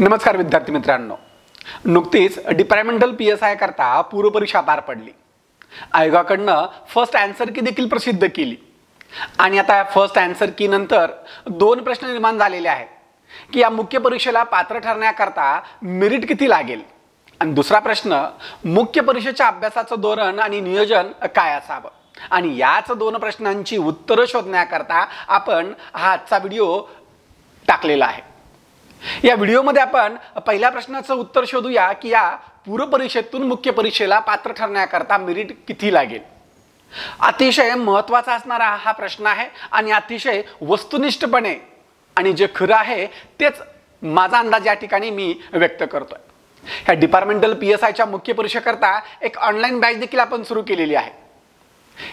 नमस्कार विद्यार्थी मित्रांनो, नुकतीच डिपार्टमेंटल PSI करता पूर्वपरीक्षा पार पडली। आयोगाकडनं फर्स्ट आन्सर की देखील प्रसिद्ध केली आणि आता फर्स्ट आन्सर की नंतर दोन प्रश्न निर्माण झालेले आहेत की या मुख्य परीक्षेला पात्र ठरण्याकरता मेरिट किती लागेल आणि दुसरा प्रश्न मुख्य परीक्षेच्या अभ्यासाचं धोरण आणि नियोजन काय असावं आणि याच दोन प्रश्नांची उत्तरं शोधण्याकरता आपण हा आजचा व्हिडिओ टाकलेला आहे। या व्हिडिओमध्ये आपण पहिल्या प्रश्नाचं उत्तर शोधूया की या पूर्व परीक्षेतून मुख्य परीक्षेला पात्र ठरण्याकरता मेरिट किती लागेल। अतिशय महत्त्वाचा असणारा हा प्रश्न आहे आणि अतिशय वस्तुनिष्ठपणे आणि जे खरं आहे तेच माझा अंदाज या ठिकाणी मी व्यक्त करतोय। ह्या डिपार्टमेंटल PSIच्या मुख्य परीक्षेकरता एक ऑनलाईन बॅच देखील आपण सुरू केलेली आहे।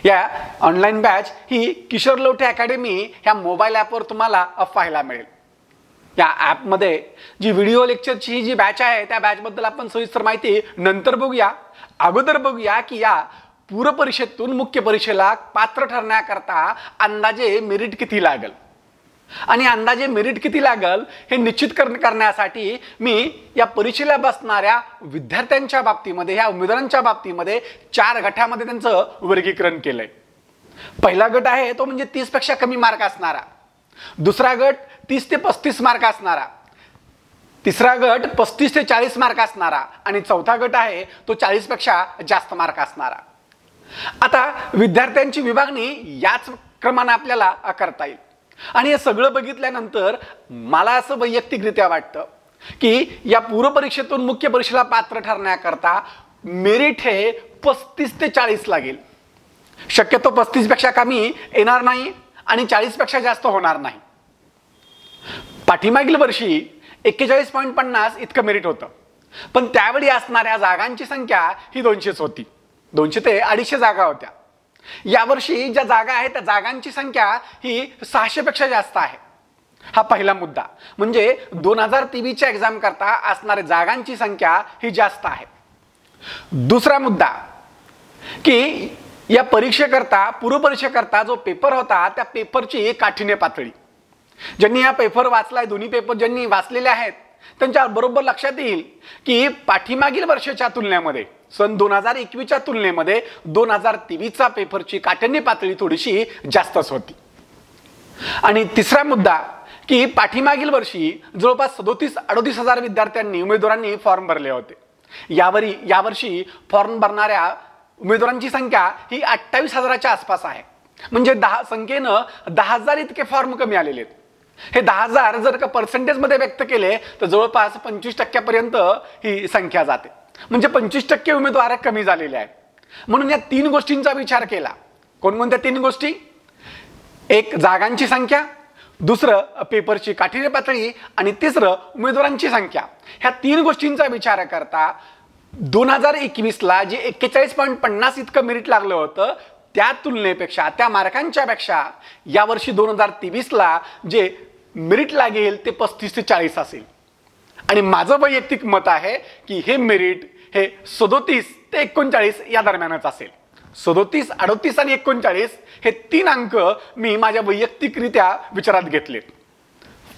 या ऑनलाईन बॅच ही किशोर लोटे अकॅडमी ह्या मोबाईल ॲपवर तुम्हाला पाहायला मिळेल। या ॲपमध्ये जी व्हिडिओ लेक्चरची जी बॅच आहे त्या बॅचबद्दल आपण सविस्तर माहिती नंतर बघूया। अगोदर बघूया की या पूर्व परीक्षेतून मुख्य परीक्षेला पात्र ठरण्याकरता अंदाजे मेरिट किती लागेल आणि अंदाजे मेरिट किती लागेल हे निश्चित करण्यासाठी मी या परीक्षेला बसणाऱ्या विद्यार्थ्यांच्या बाबतीमध्ये या उमेदवारांच्या बाबतीमध्ये 4 गटामध्ये त्यांचं वर्गीकरण केलंय। पहिला गट आहे तो म्हणजे 30 पेक्षा कमी मार्क असणारा, दुसरा गट 30 ते 35 मार्क असणारा, तिसरा गट 35 ते 40 मार्क असणारा आणि चौथा गट आहे तो 40 पेक्षा जास्त मार्क असणारा। आता विद्यार्थ्यांची विभागणी याच क्रमाने आपल्याला करता येईल आणि हे सगळं बघितल्यानंतर मला असं वैयक्तिकरित्या वाटतं की या पूर्व परीक्षेतून मुख्य परीक्षेला पात्र ठरण्याकरता मेरिट हे 35 ते 40 लागेल। शक्यतो 35 पेक्षा कमी येणार नाही आणि 40 पेक्षा जास्त होणार नाही। पाठीमागील वर्षी 41.50 इतकं मेरिट होतं, पण त्यावेळी असणाऱ्या जागांची संख्या ही 200च होती। 200 ते 250 जागा होत्या। यावर्षी ज्या जागा आहेत त्या जागांची संख्या ही 600 पेक्षा जास्त आहे। हा पहिला मुद्दा म्हणजे 2023च्या एक्झाम करता असणाऱ्या जागांची संख्या ही जास्त आहे। दुसरा मुद्दा की या परीक्षेकरता पूर्व परीक्षेकरता जो पेपर होता त्या पेपरची काठिण्य पातळी, ज्यांनी हा पेपर वाचलाय, दोन्ही पेपर ज्यांनी वाचलेले आहेत त्यांच्या बरोबर लक्षात येईल की पाठीमागील वर्षाच्या तुलनेमध्ये सन 2021च्या तुलनेमध्ये 2023चा पेपरची काठिण्य पातळी थोडीशी जास्तच होती। आणि तिसरा मुद्दा की पाठीमागील वर्षी जवळपास 37-38 हजार विद्यार्थ्यांनी उमेदवारांनी फॉर्म भरले होते। यावर्षी फॉर्म भरणाऱ्या उमेदवारांची संख्या ही 28 हजाराच्या आसपास आहे। म्हणजे संख्येनं 10,000 इतके फॉर्म कमी आलेले आहेत। हे 10,000 जर का पर्सेंटेजमध्ये व्यक्त केले तर जवळपास 25% पर्यंत ही संख्या जाते। म्हणजे 25% उमेदवार कमी झालेले आहेत। म्हणून या 3 गोष्टींचा विचार केला। कोणकोणत्या 3 गोष्टी? एक, जागांची संख्या, दुसरं पेपरची काठिण्य पातळी आणि तिसरं उमेदवारांची संख्या। ह्या 3 गोष्टींचा विचार करता 2021ला जे 41.50 इतकं मेरिट लागलं होतं त्या तुलनेपेक्षा, त्या मार्कांच्या पेक्षा यावर्षी 2023ला जे मेरिट लागेल ते 35 ते 40 असेल। आणि माझं वैयक्तिक मत आहे की हे मेरिट हे 37 ते 39 या दरम्यानच असेल। 37, 38 आणि 39 हे 3 अंक मी माझ्या वैयक्तिकरित्या विचारात घेतलेत।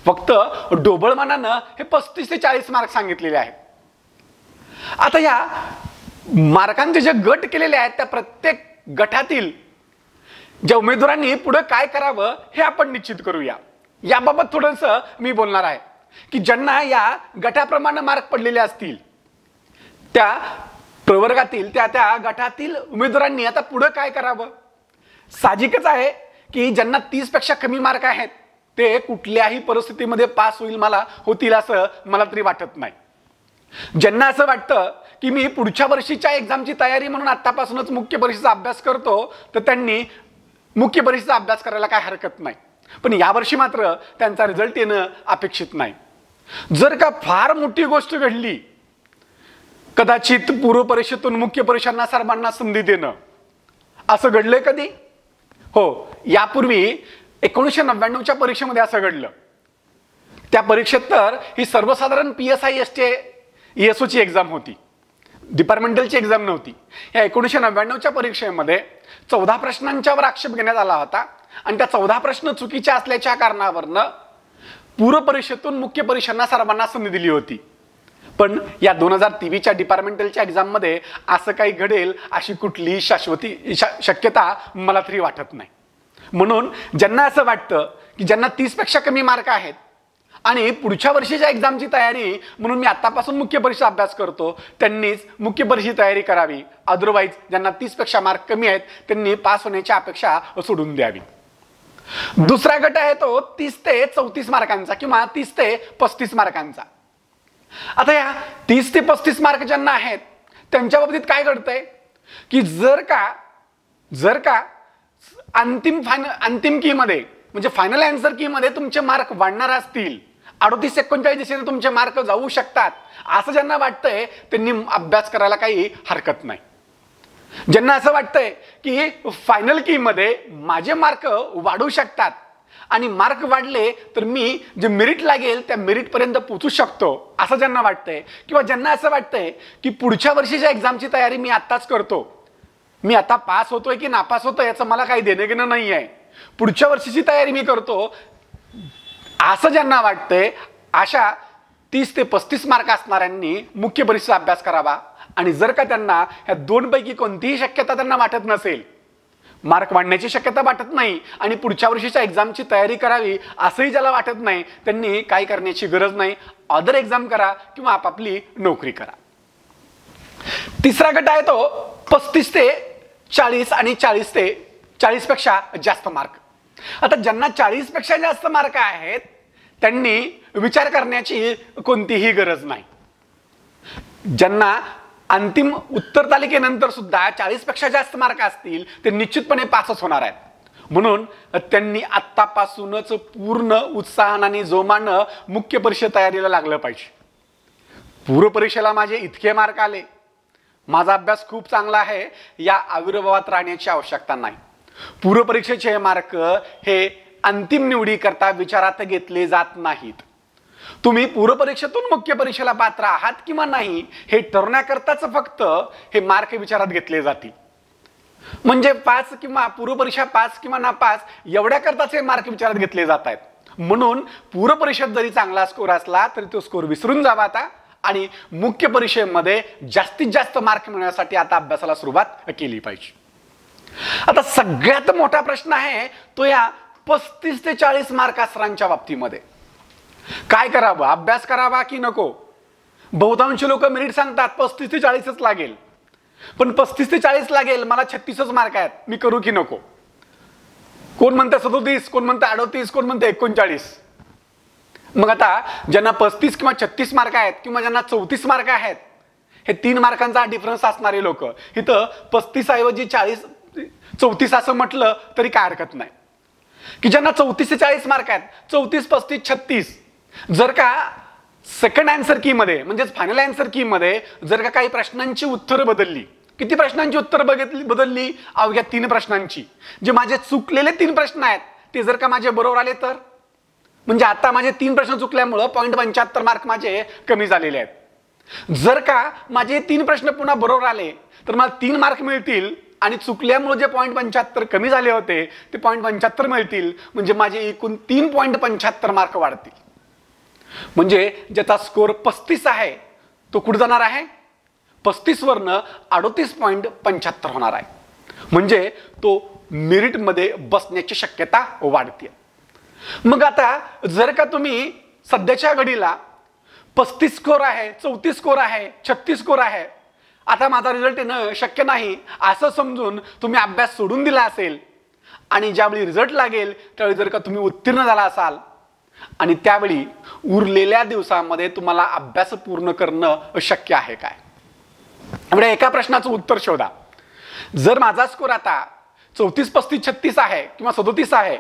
फक्त ढोबळमानानं हे 35 ते 40 मार्क सांगितलेले आहेत। आता या मार्कांचे जे गट केलेले आहेत त्या प्रत्येक गटातील ज्या उमेदवारांनी पुढे काय करावं हे आपण निश्चित करूया। याबाबत थोडंसं मी बोलणार आहे की ज्यांना या गटाप्रमाणे मार्क पडलेले असतील त्या प्रवर्गातील त्या गटातील उमेदवारांनी आता पुढे काय करावं। साहजिकच आहे की ज्यांना 30 पेक्षा कमी मार्क आहेत ते कुठल्याही परिस्थितीमध्ये पास होतील असं मला तरी वाटत नाही। ज्यांना असं वाटतं की मी पुढच्या वर्षीच्या एक्झामची तयारी म्हणून आतापासूनच मुख्य परीक्षेचा अभ्यास करतो तर त्यांनी मुख्य परीक्षेचा अभ्यास करायला काय हरकत नाही, पण यावर्षी मात्र त्यांचा रिझल्ट येणं अपेक्षित नाही। जर का फार मोठी गोष्ट घडली, कदाचित पूर्व परीक्षेतून मुख्य परीक्षांना सर्वांना संधी देणं, असं घडलंय कधी? हो, यापूर्वी 1999च्या परीक्षेमध्ये असं घडलं। त्या परीक्षेत तर ही सर्वसाधारण PSI ESOची एक्झाम होती, डिपार्टमेंटलची एक्झाम नव्हती। या 1999च्या परीक्षेमध्ये 14 प्रश्नांच्यावर आक्षेप घेण्यात आला होता आणि त्या 14 प्रश्न चुकीच्या असल्याच्या कारणावरनं पूर्व परीक्षेतून मुख्य परीक्षांना सर्वांना संधी दिली होती, पण या 2023च्या डिपार्टमेंटलच्या एक्झाममध्ये असं काही घडेल अशी कुठलीही शाश्वती शक्यता मला तरी वाटत नाही. म्हणून ज्यांना असं वाटतं की ज्यांना 30 पेक्षा कमी मार्क आहेत आणि पुढच्या वर्षीच्या एक्झामची तयारी म्हणून मी आतापासून मुख्य परीक्षा अभ्यास करतो, त्यांनीच मुख्य परीक्षेची तयारी करावी. अदरवाईज ज्यांना 30 पेक्षा मार्क कमी आहेत त्यांनी पास होण्याची अपेक्षा सोडून द्यावी. दुसरा गट आहे तो 30 ते 34 मार्कांचा किंवा 30 ते 35 मार्कांचा. आता या 30 ते 35 मार्क ज्यांना आहेत त्यांच्या बाबतीत काय घडतंय की जर का अंतिम की मध्ये म्हणजे फायनल आन्सर की मध्ये तुमचे मार्क वाढणार असतील, 38-39 दिशेने तुमचे मार्क जाऊ शकतात असं ज्यांना वाटतंय त्यांनी अभ्यास करायला काही हरकत नाही. ज्यांना असं वाटतंय की फायनल की मध्ये माझे मार्क वाढू शकतात आणि मार्क वाढले तर मी जे मेरिट लागेल त्या मेरिट पर्यंत पोहोचू शकतो असं ज्यांना वाटतंय, किंवा ज्यांना असं वाटतंय की पुढच्या वर्षीच्या एक्झामची तयारी मी आत्ताच करतो, मी आता पास होतोय की नापास होतोय याचं मला काही देणं घेणं नाही आहे, पुढच्या वर्षीची तयारी मी करतो असं ज्यांना वाटतंय, अशा 30 ते 35 मार्क असणाऱ्यांनी मुख्य परीक्षेचा अभ्यास करावा. आणि जर का त्यांना ह्या दोनपैकी कोणतीही शक्यता त्यांना वाटत नसेल, मार्क वाढण्याची शक्यता वाटत नाही आणि पुढच्या वर्षीच्या एक्झामची तयारी करावी असंही ज्याला वाटत नाही, त्यांनी काय करण्याची गरज नाही, अदर एक्झाम करा किंवा आपापली नोकरी करा. तिसरा गट आहे तो 35 ते 40 आणि 40 ते 40 पेक्षा जास्त मार्क. आता ज्यांना 40 पेक्षा जास्त मार्क आहेत त्यांनी विचार करण्याची कोणतीही गरज नाही. ज्यांना अंतिम उत्तर तालिकेनंतर सुद्धा 40 पेक्षा जास्त मार्क असतील ते निश्चितपणे पासच होणार आहेत. म्हणून त्यांनी आत्तापासूनच पूर्ण उत्साहाने आणि जोमानं मुख्य परीक्षा तयारीला लागलं पाहिजे. पूर्व परीक्षेला माझे इतके मार्क आले, माझा अभ्यास खूप चांगला आहे या आविर्भावात राहण्याची आवश्यकता नाही. पूर्व परीक्षेचे मार्क हे अंतिम निवडी करता विचारात घेतले जात नाहीत. तुम्ही पूर्व परीक्षेतून मुख्य परीक्षेला पात्र आहात किंवा नाही हे ठरवण्याकरताच फक्त हे मार्क विचारात घेतले जातील. म्हणजे पूर्व परीक्षा पास किंवा नापास एवढ्याकरताच हे मार्क विचारात घेतले जात आहेत. म्हणून पूर्व परीक्षेत जरी चांगला स्कोर असला तरी तो स्कोर विसरून जावा आता आणि मुख्य परीक्षेमध्ये जास्तीत जास्त मार्क मिळवण्यासाठी आता अभ्यासाला सुरुवात केली पाहिजे. आता सगळ्यात मोठा प्रश्न आहे तो या 35 ते 40 मार्क असणाऱ्यांच्या बाबतीमध्ये. काय करावं, अभ्यास करावा की नको? बहुतांश लोक मेरिट सांगतात 35 ते 40च लागेल, पण 35 ते 40 लागेल, मला 36च मार्क आहेत, मी करू की नको? कोण म्हणतं 37, कोण म्हणतं 38, कोण म्हणतं 39. मग आता ज्यांना 35 किंवा 36 मार्क आहेत किंवा ज्यांना 34 मार्क आहेत, हे 3 मार्कांचा डिफरन्स असणारे लोक इथं 35 ऐवजी 34 असं म्हटलं तरी काय हरकत नाही. की ज्यांना 34 ते 40 मार्क आहेत, 34, 35, 36, जर का सेकंड आन्सर की मध्ये म्हणजेच फायनल आन्सर की मध्ये जर का काही प्रश्नांची उत्तरं बदलली, किती प्रश्नांची उत्तरं बदलली? अवघ्या 3 प्रश्नांची. जे माझे चुकलेले 3 प्रश्न आहेत ते जर का माझे बरोबर आले तर, म्हणजे आता माझे 3 प्रश्न चुकल्यामुळं 0.75 मार्क माझे कमी झालेले आहेत. जर का माझे 3 प्रश्न पुन्हा बरोबर आले तर मला 3 मार्क मिळतील आणि चुकल्यामुळे जे 0.75 कमी झाले होते ते 0.75 मिळतील, म्हणजे माझे एकूण 3.75 मार्क वाढतील. म्हणजे ज्याचा स्कोर 35 आहे तो कुठे जाणार आहे? 35 वरनं 38.75 होणार आहे. म्हणजे तो मेरिटमध्ये बसण्याची शक्यता वाढते. मग आता जर का तुम्ही सध्याच्या घडीला 35 स्कोर आहे, 34 स्कोर आहे, 36 स्कोर आहे, आता माझा रिझल्ट येणं शक्य नाही असं समजून तुम्ही अभ्यास सोडून दिला असेल आणि ज्यावेळी रिझल्ट लागेल त्यावेळी जर का तुम्ही उत्तीर्ण झाला असाल आणि त्यावेळी उरलेल्या दिवसांमध्ये तुम्हाला अभ्यास पूर्ण करणं शक्य आहे काय? म्हणजे एका प्रश्नाचं उत्तर शोधा. जर माझा स्कोर आता 34, 35, 36 आहे किंवा 37 आहे,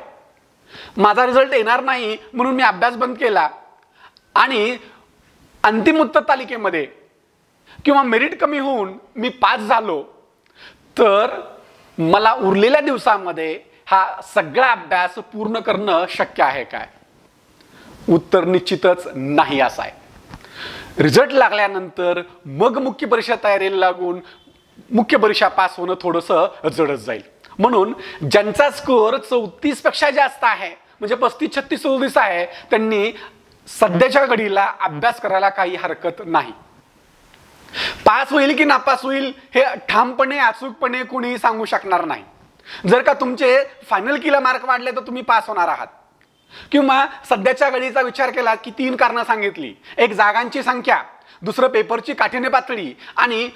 माझा रिझल्ट येणार नाही म्हणून मी अभ्यास बंद केला आणि अंतिम उत्तर तालिकेमध्ये किंवा मेरिट कमी होऊन मी पास झालो, तर मला उरलेल्या दिवसांमध्ये हा सगळा अभ्यास पूर्ण करणं शक्य आहे काय? उत्तर निश्चितच नाही असं आहे. रिझल्ट लागल्यानंतर मग मुख्य परीक्षा तयारीला लागून मुख्य परीक्षा पास होणं थोडंसं जडच जाईल. म्हणून ज्यांचा स्कोर 34 पेक्षा जास्त आहे म्हणजे 35, 36, 37 आहे, त्यांनी सध्याच्या घडीला अभ्यास करायला काही हरकत नाही. पास होईल की नापास होईल हे ठामपणे अचूकपणे कुणीही सांगू शकणार नाही. जर का तुमचे फायनल कीला मार्क वाढले तर तुम्ही पास होणार आहात. किंवा सध्याच्या घडीचा विचार केला की 3 कारणं सांगितली, एक जागांची संख्या, दुसरं पेपरची काठिण्य पातळी आणि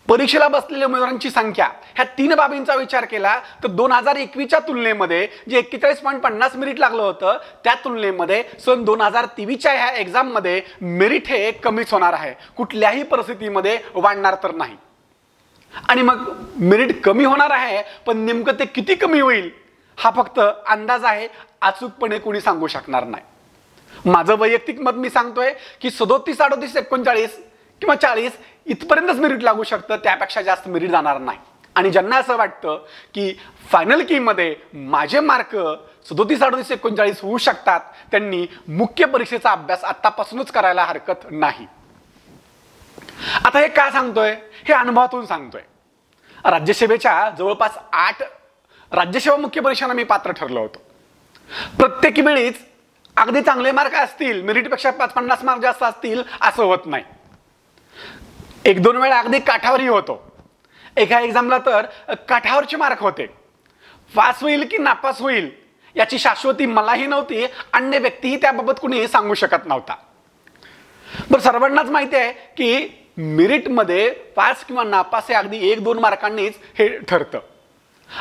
परीक्षेला बसलेल्या उमेदवारांची संख्या, ह्या 3 बाबींचा विचार केला तर 2021च्या तुलनेमध्ये जे 41.50 मेरिट लागलं होतं त्या तुलनेमध्ये सन 2023च्या ह्या एक्झाममध्ये मेरिट हे कमीच होणार आहे, कुठल्याही परिस्थितीमध्ये वाढणार तर नाही. आणि मग मेरिट कमी होणार आहे, पण नेमकं ते किती कमी होईल हा फक्त अंदाज आहे, अचूकपणे कोणी सांगू शकणार नाही. माझं वैयक्तिक मत मी सांगतोय की 37, 38, 39 किंवा 40 इथपर्यंतच मेरिट लागू शकतं, त्यापेक्षा जास्त मेरिट जाणार नाही. आणि ज्यांना असं वाटतं की फायनल कीमध्ये माझे मार्क 37, 38, 39 होऊ शकतात, त्यांनी मुख्य परीक्षेचा अभ्यास आतापासूनच करायला हरकत नाही. आता हे का सांगतोय? हे अनुभवातून सांगतोय. राज्यसेवेच्या जवळपास 8 राज्यसेवा मुख्य परीक्षांना मी पात्र ठरलो होतो. प्रत्येक वेळीच अगदी चांगले मार्क असतील, मेरिटपेक्षा 50 मार्क जास्त असतील असं होत नाही. 1-2 वेळा अगदी काठावरही होतो. एका एक्झामला तर काठावरचे मार्क होते. पास होईल की नापास होईल याची शाश्वती मलाही नव्हती, अन्य व्यक्तीही त्याबाबत कुणी सांगू शकत नव्हता. पण सर्वांनाच माहिती आहे की मेरिटमध्ये पास किंवा नापास हे अगदी 1-2 मार्कांनीच हे ठरतं.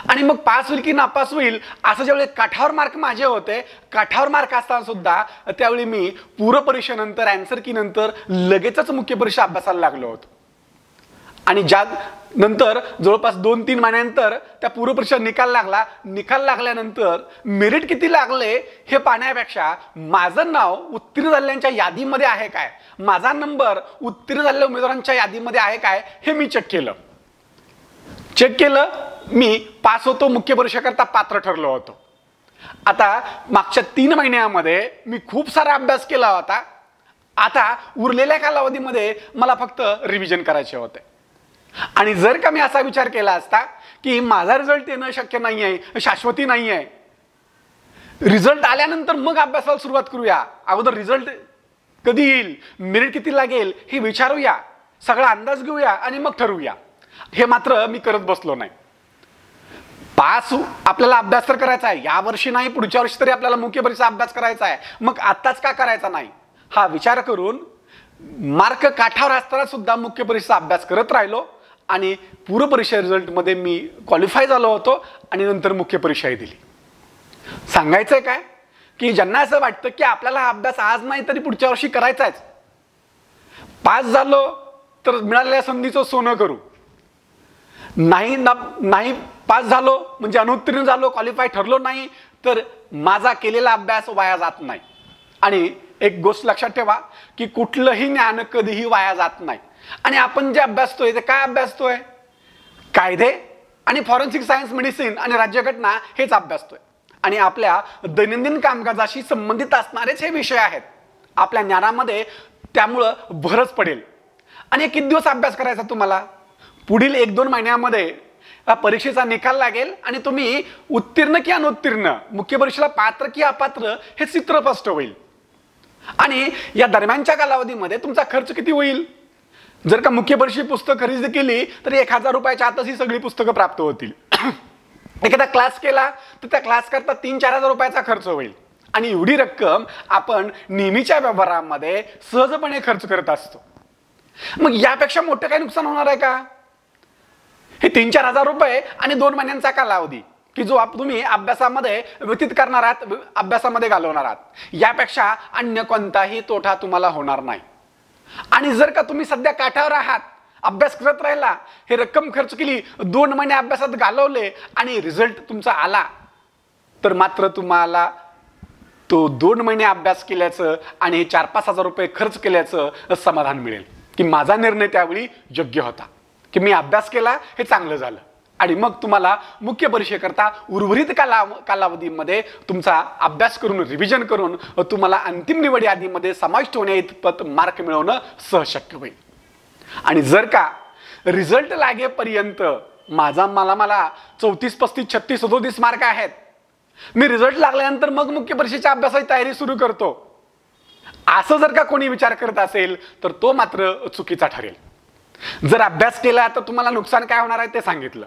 आणि मग पास होईल की नापास होईल असं ज्यावेळी काठावर मार्क माझे होते, काठावर मार्क असताना सुद्धा त्यावेळी मी पूर्व परीक्षेनंतर अँसर की नंतर लगेचच मुख्य परीक्षा अभ्यासाला लागलो होतो. आणि ज्या नंतर जवळपास 2-3 महिन्यानंतर त्या पूर्व परीक्षा निकाल लागला. निकाल लागल्यानंतर मेरिट किती लागले हे पाहण्यापेक्षा माझं नाव उत्तीर्ण झालेल्यांच्या यादीमध्ये आहे काय, माझा नंबर उत्तीर्ण झालेल्या उमेदवारांच्या यादीमध्ये आहे काय हे मी चेक केलं. मी पास होतो, मुख्य परीक्षेकरता पात्र ठरलो होतो. आता मागच्या 3 महिन्यामध्ये मी खूप सारा अभ्यास केला होता. आता उरलेल्या कालावधीमध्ये मला फक्त रिव्हिजन करायचे होते. आणि जर का मी असा विचार केला असता की माझा रिझल्ट येणं शक्य नाही आहे, शाश्वती नाही आहे, रिझल्ट आल्यानंतर मग अभ्यासाला सुरुवात करूया, अगोदर रिझल्ट कधी येईल, मेरिट किती लागेल हे विचारूया, सगळा अंदाज घेऊया आणि मग ठरवूया, हे मात्र मी करत बसलो नाही. पास आपल्याला अभ्यास तर करायचा आहे, या वर्षी नाही पुढच्या वर्षी तरी आपल्याला मुख्य परीक्षा अभ्यास करायचा आहे, मग आताच का करायचा नाही हा विचार करून मार्क काठावर असताना सुद्धा मुख्य परीक्षा अभ्यास करत राहिलो. आणि पूर्व परीक्षा रिझल्टमध्ये मी क्वालिफाय झालो होतो आणि नंतर मुख्य परीक्षाही दिली. सांगायचंय काय की ज्यांना असं वाटतं की आपल्याला हा अभ्यास आज नाही तरी पुढच्या वर्षी करायचाच, पास झालो तर मिळालेल्या संधीचं सोनं करू, नाही पास झालो म्हणजे अनुत्तीर्ण झालो, क्वालिफाय ठरलो नाही तर माझा केलेला अभ्यास वाया जात नाही. आणि एक गोष्ट लक्षात ठेवा की कुठलंही ज्ञान कधीही वाया जात नाही. आणि आपण जे अभ्यासतोय ते काय अभ्यासतोय? कायदे आणि फॉरेन्सिक सायन्स, मेडिसिन आणि राज्यघटना हेच अभ्यासतोय. आणि आपल्या दैनंदिन कामकाजाशी संबंधित असणारेच हे विषय आहेत. आपल्या ज्ञानामध्ये त्यामुळं भरच पडेल. आणि किती दिवस अभ्यास करायचा तुम्हाला? पुढील 1-2 महिन्यामध्ये परीक्षेचा निकाल लागेल आणि तुम्ही उत्तीर्ण की अनुत्तीर्ण, मुख्य परीक्षेला पात्र की अपात्र हे चित्र स्पष्ट होईल. आणि या दरम्यानच्या कालावधीमध्ये तुमचा खर्च किती होईल? जर का मुख्य परीक्षेची पुस्तक खरेदी केली तर 1000 रुपयाच्या आतच ही सगळी पुस्तकं प्राप्त होतील. एखादा क्लास केला तर त्या क्लास करता 3-4 हजार रुपयाचा खर्च होईल. आणि एवढी रक्कम आपण नेहमीच्या व्यवहारामध्ये सहजपणे खर्च करत असतो. मग यापेक्षा मोठं काही नुकसान होणार आहे का? हे 3-4 हजार रुपये आणि 2 महिन्यांचा कालावधी की जो तुम्ही अभ्यासामध्ये व्यतीत करणार आहात, अभ्यासामध्ये घालवणार आहात, यापेक्षा अन्य कोणताही तोटा तुम्हाला होणार नाही. आणि जर का तुम्ही सध्या काठावर आहात, अभ्यास करत राहिला, हे रक्कम खर्च केली, 2 महिने अभ्यासात घालवले आणि रिझल्ट तुमचा आला तर मात्र तुम्हाला तो 2 महिने अभ्यास केल्याचं आणि 4-5 हजार रुपये खर्च केल्याचं समाधान मिळेल की माझा निर्णय त्यावेळी योग्य होता, की मी अभ्यास केला, हे चांगलं झालं. आणि मग तुम्हाला मुख्य परीक्षेकरता उर्वरित कालावधीमध्ये तुमचा अभ्यास करून, रिव्हिजन करून तुम्हाला अंतिम निवड यादीमध्ये समाविष्ट होण्याइतपत मार्क मिळवणं सहज शक्य होईल. आणि जर का रिझल्ट लागेपर्यंत मला 34, 35, 36, 37 मार्क आहेत मी रिझल्ट लागल्यानंतर मग मुख्य परीक्षेच्या अभ्यासाची तयारी सुरू करतो, असं जर का कोणी विचार करत असेल तर तो मात्र चुकीचा ठरेल. जर अभ्यास केला तर तुम्हाला नुकसान काय होणार आहे ते सांगितलं,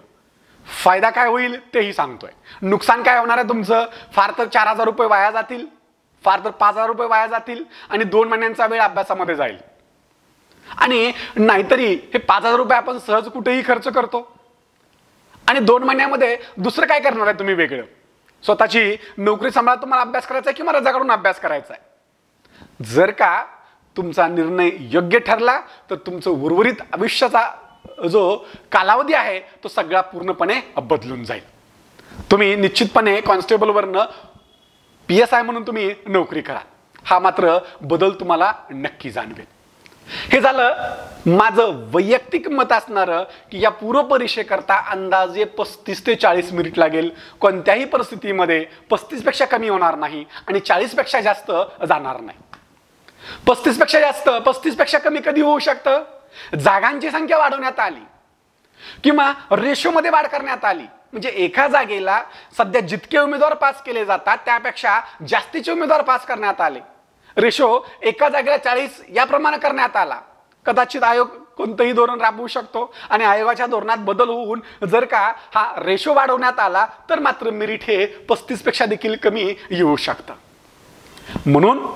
फायदा काय होईल तेही सांगतोय. नुकसान काय होणार आहे तुमचं, फार तर 4,000 रुपये वाया जातील, फार तर 5,000 रुपये वाया जातील आणि 2 महिन्यांचा वेळ अभ्यासामध्ये जाईल. आणि नाहीतरी हे 5,000 रुपये आपण सहज कुठेही खर्च करतो आणि 2 महिन्यामध्ये दुसरं काय करणार आहे तुम्ही वेगळं, स्वतःची नोकरी सांभाळत तुम्हाला अभ्यास करायचा आहे किंवा रजा काढून अभ्यास करायचा आहे. जर का तुमचा निर्णय योग्य ठरला तर तुमचं उर्वरित आयुष्याचा जो कालावधी आहे तो सगळा पूर्णपणे बदलून जाईल. तुम्ही निश्चितपणे कॉन्स्टेबलवरनं PSI म्हणून तुम्ही नोकरी करा, हा मात्र बदल तुम्हाला नक्की जाणवेल. हे झालं माझं वैयक्तिक मत असणारं की या पूर्व परीक्षेकरता अंदाजे 35 ते 40 मिनिट लागेल. कोणत्याही परिस्थितीमध्ये 35 पेक्षा कमी होणार नाही आणि 40 पेक्षा जास्त जाणार नाही. 35 पेक्षा जास्त 35 पेक्षा कमी कधी होऊ शकतं, जागांची संख्या वाढवण्यात आली किंवा रेशोमध्ये वाढ करण्यात आली. म्हणजे एका जागेला सध्या जितके उमेदवार पास केले जातात त्यापेक्षा जास्तीचे उमेदवार पास करण्यात आले. रेशो एका जागेला 40 याप्रमाणे करण्यात आला. कदाचित आयोग कोणतंही धोरण राबवू शकतो आणि आयोगाच्या धोरणात बदल होऊन जर का हा रेशो वाढवण्यात आला तर मात्र मेरिट हे 35 पेक्षा देखील कमी येऊ शकतं. म्हणून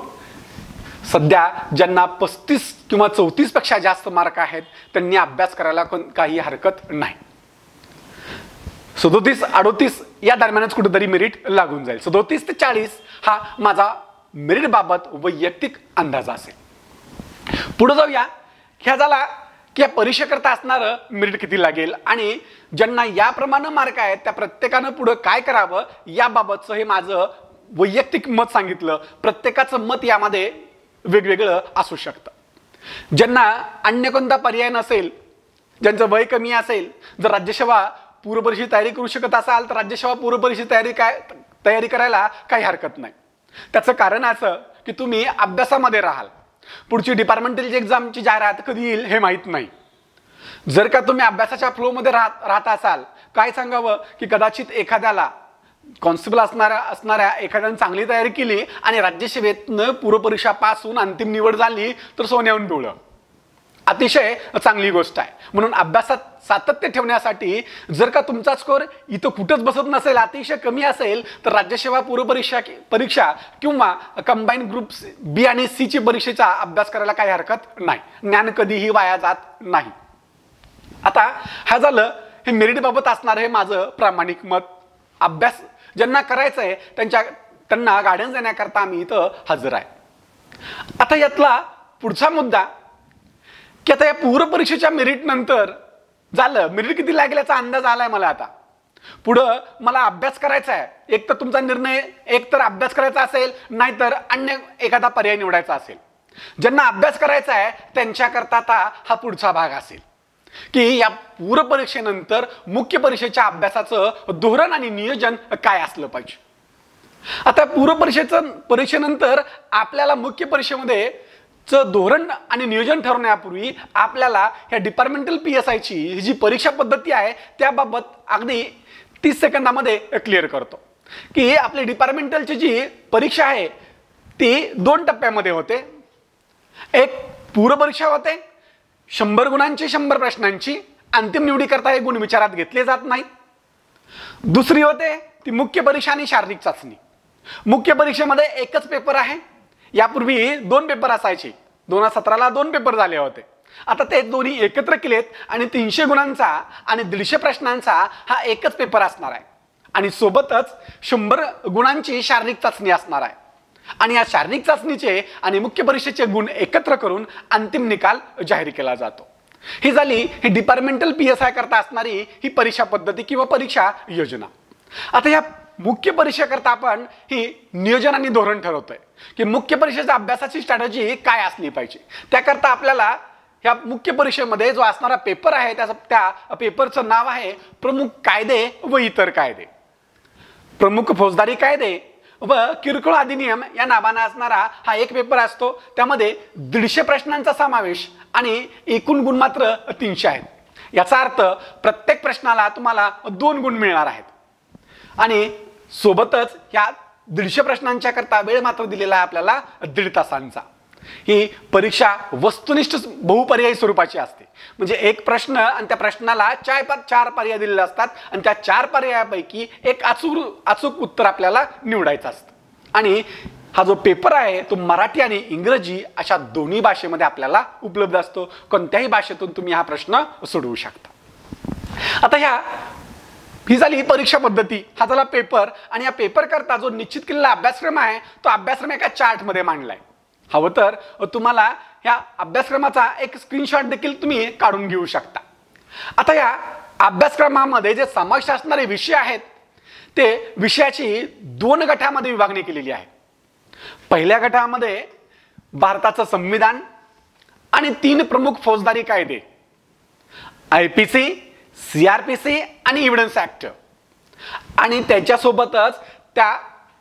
सध्या ज्यांना 35 किंवा 34 पेक्षा जास्त मार्क आहेत त्यांनी अभ्यास करायला काही हरकत नाही. 37-38 या दरम्यानच कुठेतरी मेरिट लागून जाईल. 37 ते 40 हा माझा मेरिट बाबत वैयक्तिक अंदाज असेल. पुढे जाऊया. ह्या झाला की या परीक्षेकरता असणारं मेरिट किती लागेल आणि ज्यांना याप्रमाणे मार्क आहेत त्या प्रत्येकानं पुढे काय करावं याबाबतचं हे माझं वैयक्तिक मत सांगितलं. प्रत्येकाचं मत यामध्ये वेगवेगळं असू शकतं. ज्यांना अन्य कोणता पर्याय नसेल, ज्यांचं वय कमी असेल, जर राज्यसेवा पूर्व परीक्षेची तयारी करू शकत असाल तर राज्यसेवा पूर्व परीक्षेची तयारी करायला काही हरकत नाही. त्याचं कारण असं की तुम्ही अभ्यासामध्ये राहाल. पुढची डिपार्टमेंटल एक्झामची जाहिरात कधी येईल हे माहीत नाही. जर का तुम्ही अभ्यासाच्या फ्लोमध्ये राहत असाल, काय सांगावं की कदाचित एखाद्याला कॉन्स्टेबल असणाऱ्या एखाद्याने चांगली तयारी केली आणि राज्यसेवेतनं पूर्व परीक्षा पास होऊन अंतिम निवड झाली तर सोन्याहून पिवळं. अतिशय चांगली गोष्ट आहे. म्हणून अभ्यासात सातत्य ठेवण्यासाठी जर का तुमचा स्कोर इथं कुठंच बसत नसेल, अतिशय कमी असेल तर राज्यसेवा पूर्व परीक्षा किंवा कंबाईन ग्रुप B आणि C ची परीक्षेचा अभ्यास करायला काही हरकत नाही. ज्ञान कधीही वाया जात नाही. आता हा झालं हे मेरिट बाबत असणार हे माझं प्रामाणिक मत. अभ्यास ज्यांना करायचं आहे त्यांना गायडन्स देण्याकरता आम्ही इथं हजर आहे. आता यातला पुढचा मुद्दा की आता या पूर्व परीक्षेच्या मेरिट नंतर झालं, मेरिट किती लागेल याचा अंदाज आलाय मला. आता पुढं मला अभ्यास करायचा आहे. एक तर तुमचा निर्णय एक तर अभ्यास करायचा असेल नाहीतर अन्य एखादा पर्याय निवडायचा असेल. ज्यांना अभ्यास करायचा आहे त्यांच्याकरता आता हा पुढचा भाग असेल की या पूर्व परीक्षेनंतर मुख्य परीक्षेच्या अभ्यासाचं धोरण आणि नियोजन काय असलं पाहिजे. आता पूर्व परीक्षेनंतर आपल्याला मुख्य परीक्षेमध्ये धोरण आणि नियोजन ठरवण्यापूर्वी आपल्याला ह्या डिपार्टमेंटल PSI ची जी परीक्षा पद्धती आहे त्याबाबत अगदी 30 सेकंदामध्ये क्लिअर करतो की आपली डिपार्टमेंटलची जी परीक्षा आहे ती 2 टप्प्यामध्ये होते. एक पूर्व परीक्षा होते 100 गुणांची 100 प्रश्नांची, अंतिम निवडीकरता हे गुण विचारात घेतले जात नाहीत. दुसरी होते ती मुख्य परीक्षा आणि शारीरिक चाचणी. मुख्य परीक्षेमध्ये एकच पेपर आहे. यापूर्वी 2 पेपर असायचे. 2017ला 2 पेपर झाले होते. आता ते दोन्ही एकत्र केलेत आणि 300 गुणांचा आणि 150 प्रश्नांचा हा एकच पेपर असणार आहे आणि सोबतच 100 गुणांची शारीरिक चाचणी असणार आहे. आणि या शारीरिक चाचणीचे आणि मुख्य परीक्षेचे गुण एकत्र करून अंतिम निकाल जाहीर केला जातो. ही झाली ही डिपार्टमेंटल PSI करता असणारी ही परीक्षा पद्धती किंवा परीक्षा योजना. आता या मुख्य परीक्षेकरता आपण ही नियोजन आणि धोरण ठरवतोय की मुख्य परीक्षेच्या अभ्यासाची स्ट्रॅटेजी काय असली पाहिजे. त्याकरता आपल्याला या मुख्य परीक्षेमध्ये जो असणारा पेपर आहे त्या पेपरचं नाव आहे प्रमुख कायदे व इतर कायदे. प्रमुख फौजदारी कायदे व किरकोळ अधिनियम या नावाने असणारा हा एक पेपर असतो. त्यामध्ये 150 प्रश्नांचा समावेश आणि एकूण गुण मात्र 300 आहेत. याचा अर्थ प्रत्येक प्रश्नाला तुम्हाला 2 गुण मिळणार आहेत आणि सोबतच ह्या 150 प्रश्नांच्या करता वेळ मात्र दिलेला आहे आपल्याला 1.5 तासांचा. ही परीक्षा वस्तुनिष्ठ बहुपर्यायी स्वरूपाची असते. म्हणजे एक प्रश्न आणि त्या प्रश्नाला 4 पर्याय दिलेले असतात आणि त्या 4 पर्यायापैकी एक अचूक उत्तर आपल्याला निवडायचं असतं. आणि हा जो पेपर आहे तो मराठी आणि इंग्रजी अशा दोन्ही भाषेमध्ये आपल्याला उपलब्ध असतो. कोणत्याही भाषेतून तुम्ही हा प्रश्न सोडवू शकता. आता ही झाली परीक्षा पद्धती, हा झाला पेपर. आणि या पेपर करता जो निश्चित केलेला अभ्यासक्रम आहे तो अभ्यासक्रम एका चार्टमध्ये मांडलाय. हवं तर तुम्हाला या अभ्यासक्रमाचा एक स्क्रीनशॉट देखील तुम्ही काढून घेऊ शकता. आता या अभ्यासक्रमामध्ये जे समाविष्ट असणारे विषय आहेत ते विषयाची 2 गटामध्ये विभागणी केलेली आहे. पहिल्या गटामध्ये भारताचं संविधान आणि 3 प्रमुख फौजदारी कायदे, IPC, CRPC आणि एव्हिडन्स ऍक्ट. आणि त्याच्यासोबतच त्या